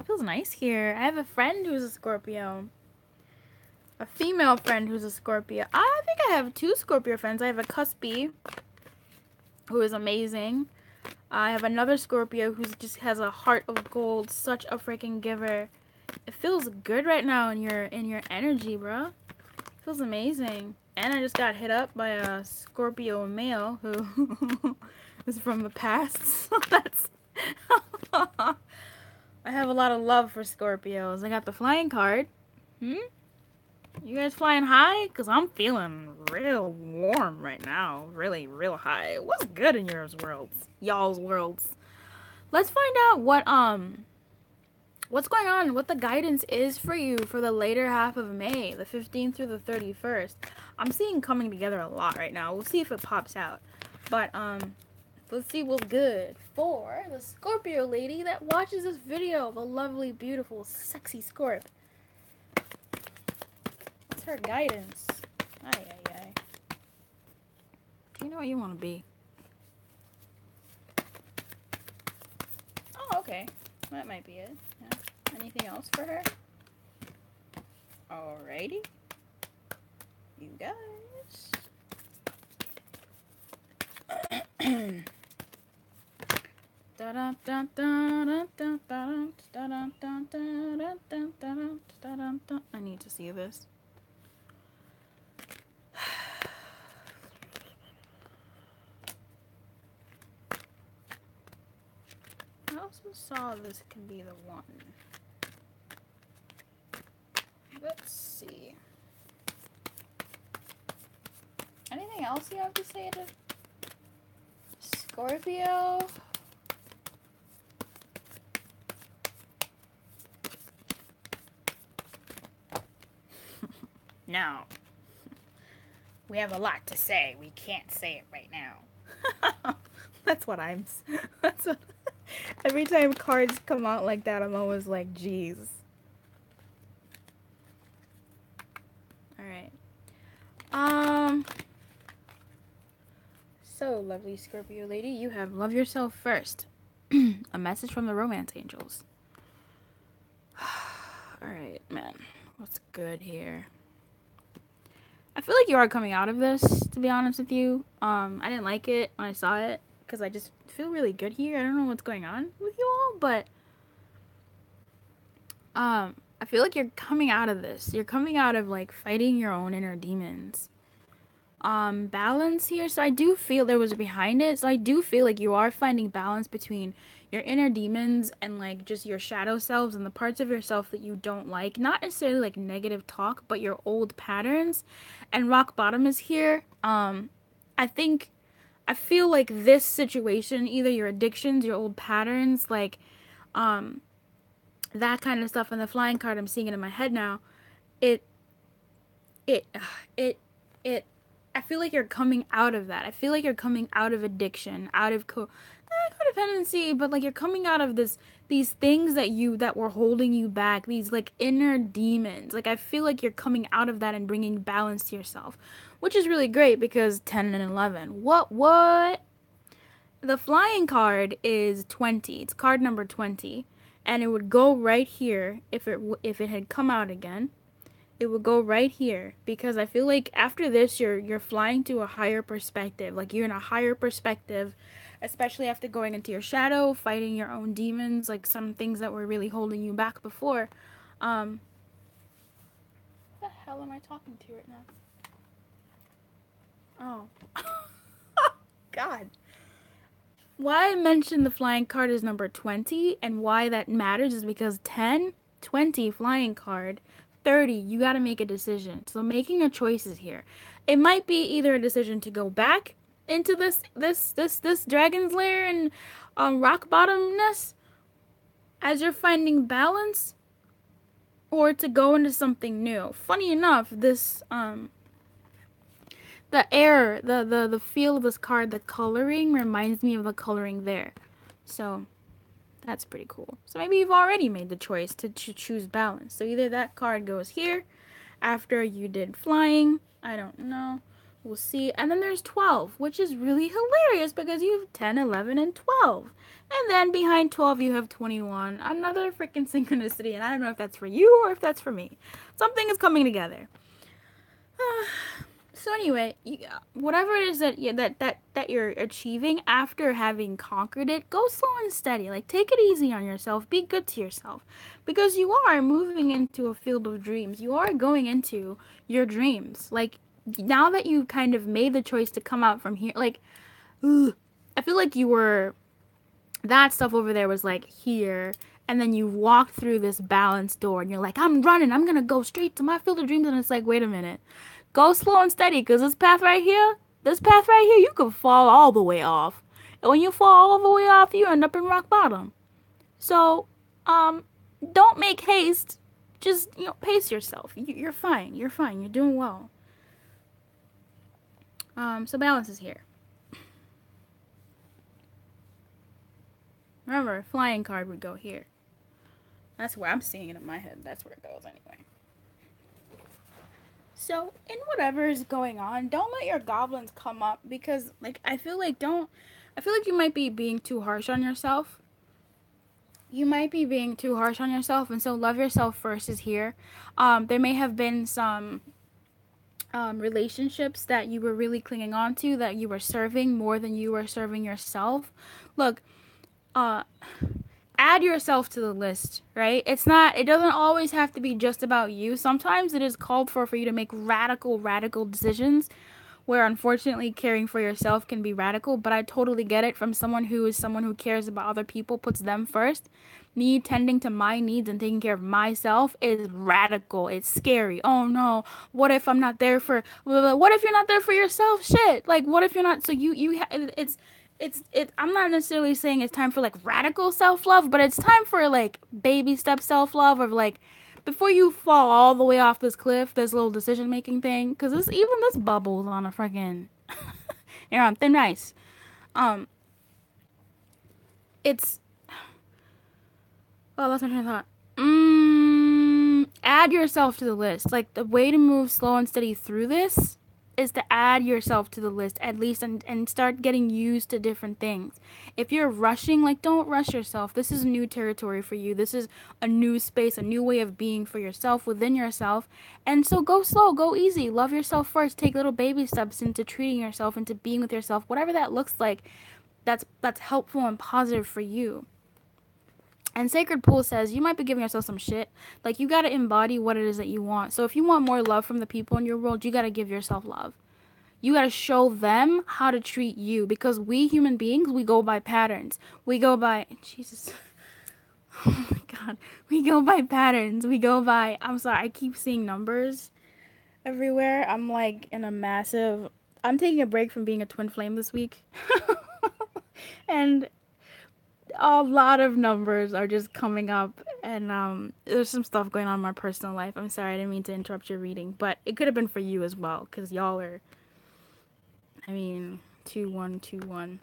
Feels nice here. I have a friend who's a Scorpio. A female friend who's a Scorpio. I think I have 2 Scorpio friends. I have a Cuspy, who is amazing. I have another Scorpio who just has a heart of gold. Such a freaking giver. It feels good right now in your energy, bro. It feels amazing. And I just got hit up by a Scorpio male who is from the past. So that's... I have a lot of love for Scorpios. I got the flying card. You guys flying high? Because I'm feeling real warm right now. Really, real high. What's good in yours worlds? Y'all's worlds. Let's find out what's going on, what the guidance is for you for the later half of May, the 15th through the 31st. I'm seeing coming together a lot right now. We'll see if it pops out. But, let's see what's good for the Scorpio lady that watches this video. The lovely, beautiful, sexy Scorp. What's her guidance? Ay, ay, ay. You know what you want to be. Oh, okay. That might be it. Yeah. Anything else for her? Alrighty. You guys. I need to see this. I also saw this can be the one. Let's see. Anything else you have to say to Scorpio? No. We have a lot to say. We can't say it right now. That's what every time cards come out like that, I'm always like, geez. Alright. So, lovely Scorpio lady, you have love yourself first. A message from the romance angels. Alright, man. What's good here? I feel like you are coming out of this, to be honest with you. I didn't like it when I saw it, because I just feel really good here. I don't know what's going on with you all, but I feel like you're coming out of this. You're coming out of, like, fighting your own inner demons. Balance here. So I do feel there was behind it. So I do feel like you are finding balance between your inner demons and, like, just your shadow selves and the parts of yourself that you don't like. Not necessarily, like, negative talk, but your old patterns. And rock bottom is here. I feel like this situation, either your addictions, your old patterns, like, that kind of stuff, and the flying card, I'm seeing it in my head now. I feel like you're coming out of that. I feel like you're coming out of addiction, out of codependency, but, like, you're coming out of these things that were holding you back, these, like, inner demons. Like, I feel like you're coming out of that and bringing balance to yourself, which is really great because 10 and 11. What? The flying card is 20. It's card number 20, and it would go right here if it had come out again. It would go right here, because I feel like after this you're flying to a higher perspective. Like, you're in a higher perspective, especially after going into your shadow, fighting your own demons, like some things that were really holding you back before. What the hell am I talking to right now? Oh. God. Why I mentioned the flying card is number 20, and why that matters is because 10, 20 flying card, 30, you got to make a decision. So making a choice is here. It might be either a decision to go back into this dragon's lair and rock bottomness as you're finding balance, or to go into something new. Funny enough, this the feel of this card, the coloring reminds me of the coloring there. So that's pretty cool. So maybe you've already made the choice to choose balance. So either that card goes here after you did flying. I don't know. We'll see. And then there's 12, which is really hilarious because you have 10, 11, and 12. And then behind 12, you have 21. Another freaking synchronicity. And I don't know if that's for you or if that's for me. Something is coming together. So anyway, whatever it is that you're achieving after having conquered it, go slow and steady. Like, take it easy on yourself. Be good to yourself. Because you are moving into a field of dreams. You are going into your dreams. Like, now that you kind of made the choice to come out from here, like, I feel like you were, that stuff over there was like here, and then you walked through this balance door, and you're like, I'm running, I'm gonna go straight to my field of dreams, and it's like, wait a minute, go slow and steady, because this path right here, you could fall all the way off, and when you fall all the way off, you end up in rock bottom. So, don't make haste, just, pace yourself. You're fine, you're doing well. So balance is here. Remember, flying card would go here. That's where I'm seeing it in my head. That's where it goes anyway. So, in whatever is going on, don't let your goblins come up because, like, I feel like you might be being too harsh on yourself. And so love yourself first is here. There may have been some relationships that you were really clinging on to, that you were serving more than you were serving yourself. Look, add yourself to the list, right? It doesn't always have to be just about you. Sometimes it is called for you to make radical decisions, where unfortunately caring for yourself can be radical, but I totally get it from someone who cares about other people, puts them first. Me tending to my needs and taking care of myself is radical. It's scary. Oh no, what if I'm not there for, what if you're not there for yourself? Shit. Like, what if you're not, so I'm not necessarily saying it's time for like radical self-love, but it's time for like baby step self-love, of like, before you fall all the way off this cliff, this little decision-making thing, because this bubble's on a freaking, you're on thin ice. That's my train of thought. Add yourself to the list. Like, the way to move slow and steady through this is to add yourself to the list, at least, and start getting used to different things. If you're rushing, like, don't rush yourself. This is new territory for you. This is a new space, a new way of being for yourself, within yourself. And so go slow, go easy, love yourself first. Take little baby steps into treating yourself, into being with yourself, whatever that looks like. That's helpful and positive for you. And Sacred Pool says you might be giving yourself some shit. Like, you gotta embody what it is that you want. So if you want more love from the people in your world, you gotta give yourself love. You gotta show them how to treat you. Because we human beings, we go by patterns. We go by, Jesus. Oh my God. We go by patterns. I'm sorry, I keep seeing numbers everywhere. I'm like in a massive, I'm taking a break from being a twin flame this week. And a lot of numbers are just coming up, and there's some stuff going on in my personal life. I'm sorry, I didn't mean to interrupt your reading, but it could have been for you as well, because y'all are, 2-1-2-1.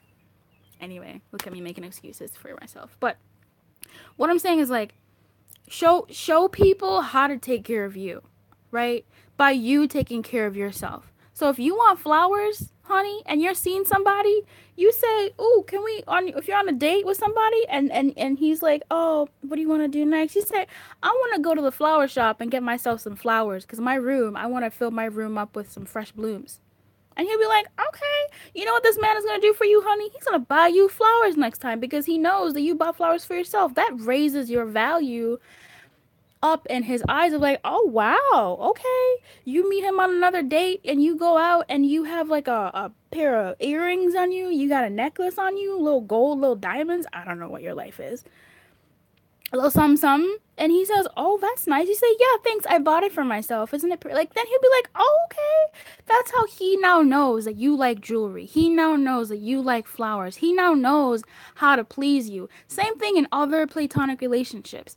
Anyway, look at me making excuses for myself. But what I'm saying is, like, show people how to take care of you, right? By you taking care of yourself. So if you want flowers, honey, and you're seeing somebody, you say, "Ooh, can we?" If you're on a date with somebody, and he's like, "Oh, what do you want to do next?" You say, "I want to go to the flower shop and get myself some flowers, because I want to fill my room up with some fresh blooms." And he'll be like, "Okay, you know what this man is gonna do for you, honey? He's gonna buy you flowers next time, because he knows that you bought flowers for yourself." That raises your value up in his eyes of like, oh wow, okay. You meet him on another date and you go out and you have like a pair of earrings on you, you got a necklace on you, little gold, little diamonds, I don't know what your life is, a little something, and he says, "Oh, that's nice." You say, "Yeah, thanks, I bought it for myself, isn't it like?" Then he'll be like, "Oh, okay." That's how he now knows that you like jewelry. He now knows that you like flowers. He now knows how to please you. Same thing in other platonic relationships.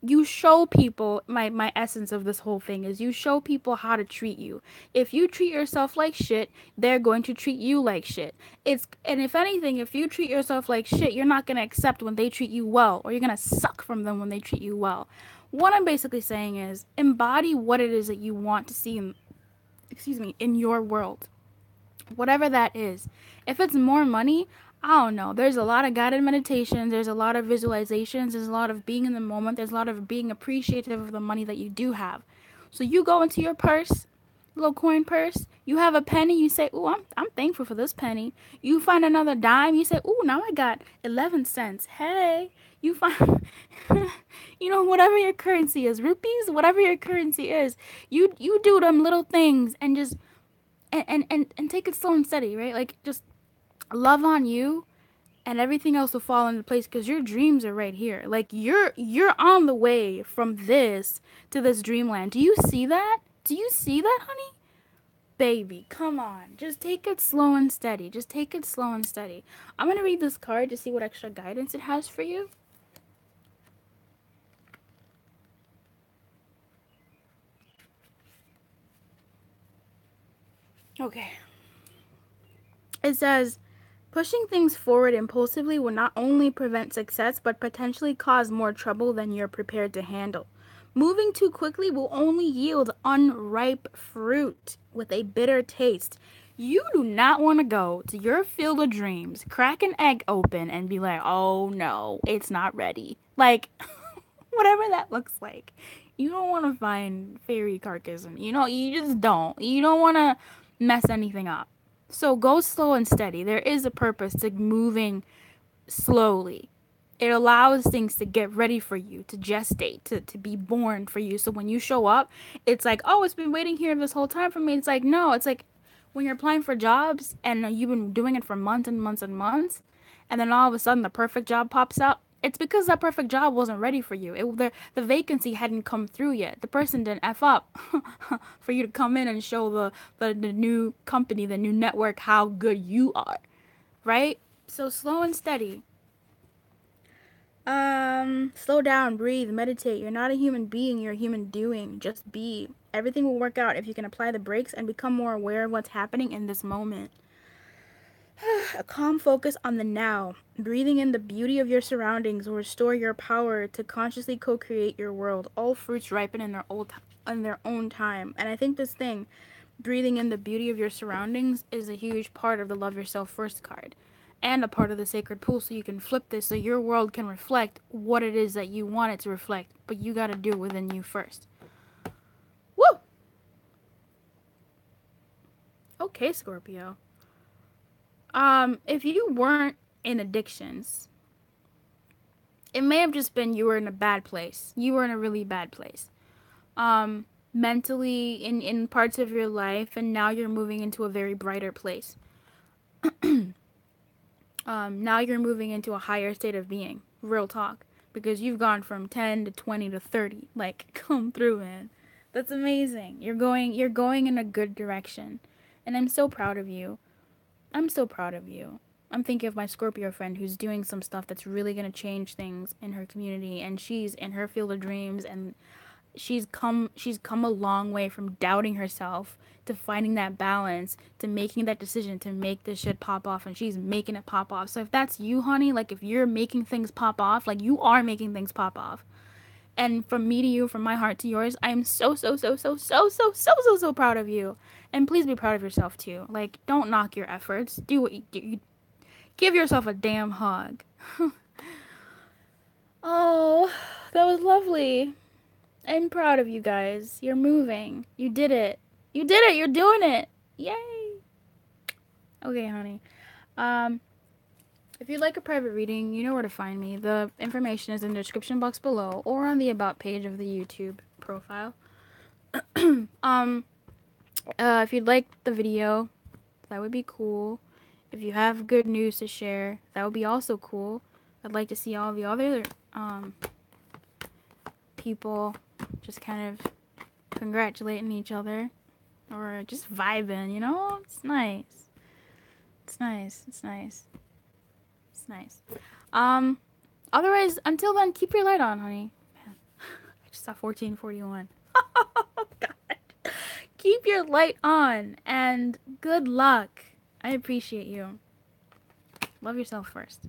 You show people, my essence of this whole thing is you show people how to treat you. If you treat yourself like shit, they're going to treat you like shit. And if anything, if you treat yourself like shit, you're not going to accept when they treat you well, or you're going to suck from them when they treat you well. What I'm basically saying is embody what it is that you want to see excuse me, in your world. Whatever that is. If it's more money, I don't know. There's a lot of guided meditations, there's a lot of visualizations, there's a lot of being in the moment, there's a lot of being appreciative of the money that you do have. So you go into your purse, little coin purse, you have a penny, you say, "Ooh, I'm thankful for this penny." You find another dime, you say, "Ooh, now I got 11 cents." Hey, you find whatever your currency is, rupees, whatever your currency is, you do them little things and just and take it slow and steady, right? Like just love on you and everything else will fall into place because your dreams are right here. Like you're on the way from this to this dreamland. Do you see that? Do you see that, honey? Baby, come on. Just take it slow and steady. Just take it slow and steady. I'm going to read this card to see what extra guidance it has for you. Okay. It says, pushing things forward impulsively will not only prevent success, but potentially cause more trouble than you're prepared to handle. Moving too quickly will only yield unripe fruit with a bitter taste. You do not want to go to your field of dreams, crack an egg open, and be like, "Oh no, it's not ready." Like, whatever that looks like. You don't want to find fairy carcass, and you just don't. You don't want to mess anything up. So go slow and steady. There is a purpose to moving slowly. It allows things to get ready for you, to gestate, to be born for you. So when you show up, it's like, "Oh, it's been waiting here this whole time for me." It's like, no, it's like when you're applying for jobs and you've been doing it for months and months and months, and then all of a sudden the perfect job pops up. It's because that perfect job wasn't ready for you. The vacancy hadn't come through yet. The person didn't F up for you to come in and show the new company, the new network, how good you are, right? So slow and steady. Slow down, breathe, meditate. You're not a human being, you're a human doing. Just be. Everything will work out if you can apply the brakes and become more aware of what's happening in this moment. A calm focus on the now. Breathing in the beauty of your surroundings will restore your power to consciously co-create your world. All fruits ripen in their own time. And I think this thing, breathing in the beauty of your surroundings, is a huge part of the Love Yourself First card. And a part of the sacred pool, so you can flip this so your world can reflect what it is that you want it to reflect. But you got to do it within you first. Woo! Okay, Scorpio. If you weren't in addictions, it may have just been you were in a bad place. You were in a really bad place. Mentally, in parts of your life, and now you're moving into a very brighter place. Now you're moving into a higher state of being. Real talk. Because you've gone from 10 to 20 to 30. Like, come through, man. That's amazing. You're going in a good direction. And I'm so proud of you. I'm so proud of you. I'm thinking of my Scorpio friend who's doing some stuff that's really going to change things in her community, and she's in her field of dreams, and she's come a long way from doubting herself to finding that balance, to making that decision to make this shit pop off, and she's making it pop off. So if that's you, honey, like if you're making things pop off, like you are making things pop off. And from me to you, from my heart to yours, I am so proud of you. And please be proud of yourself too. Like, don't knock your efforts. Do what you do. Give yourself a damn hug. Oh, that was lovely. I'm proud of you guys. You're moving. You did it. You did it. You're doing it. Yay. Okay, honey. If you'd like a private reading, you know where to find me. The information is in the description box below or on the About page of the YouTube profile. If you'd like the video, that would be cool. If you have good news to share, that would be also cool. I'd like to see all the other people just kind of congratulating each other or just vibing, It's nice. It's nice. It's nice. It's nice. Otherwise, until then, keep your light on, honey. Man, I just saw 1441. Oh, God. Keep your light on, and good luck. I appreciate you. Love yourself first.